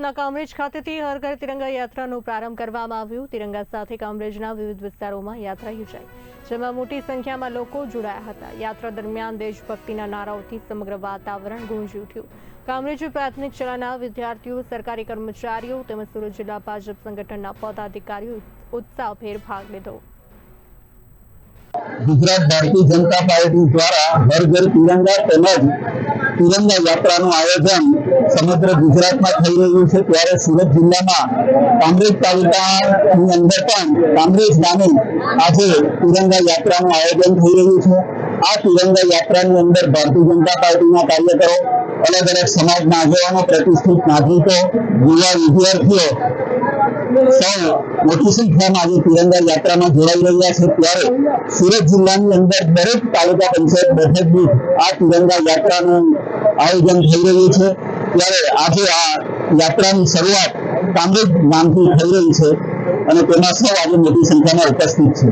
કામરેજ ખાતેથી હર ઘર તિરંગા યાત્રાનો પ્રારંભ કરવામાં આવ્યો। તિરંગા સાથે કામરેજના વિવિધ વિસ્તારોમાં યાત્રા યોજાઈ, જેમાં મોટી સંખ્યામાં લોકો જોડાયા હતા। યાત્રા દરમિયાન દેશભક્તિના નારાઓથી સમગ્ર વાતાવરણ ગુંજી ઉઠ્યું। કામરેજ પ્રાથમિક શાળાના વિદ્યાર્થીઓ, સરકારી કર્મચારીઓ તેમજ સુરત જિલ્લા ભાજપ સંગઠનના પદાધિકારીઓ ઉત્સાહભેર ભાગ લીધો। गुजरात भारतीय जनता पार्टी द्वारा हर घर तिरंगा તેમજ તિરંગા યાત્રાનું આયોજન સમગ્ર ગુજરાતમાં થઈ રહ્યું છે। ત્યારે સુરત જિલ્લામાં કામરેજ તાલુકાની અંદર પણ કામરેજ ગામે આજે તિરંગા યાત્રાનું આયોજન થઈ રહ્યું છે। આ તિરંગા યાત્રાની અંદર ભારતીય જનતા પાર્ટીના કાર્યકરો, અલગ અલગ સમાજના આગેવાનો, પ્રતિષ્ઠિત નાગરિકો, યુવા વિદ્યાર્થીઓ સૌ મોટી સંખ્યામાં આજે તિરંગા યાત્રામાં જોડાઈ રહ્યા છે। ત્યારે સુરત જિલ્લાની અંદર દરેક તાલુકા પંચાયત બેઠક દીઠ આ તિરંગા યાત્રાનું આયોજન થઈ રહ્યું છે। ત્યારે આજે આ યાત્રાની શરૂઆત કામરેજ ગામથી થઈ રહી છે અને તેમાં સૌ આજે મોટી સંખ્યામાં ઉપસ્થિત છે।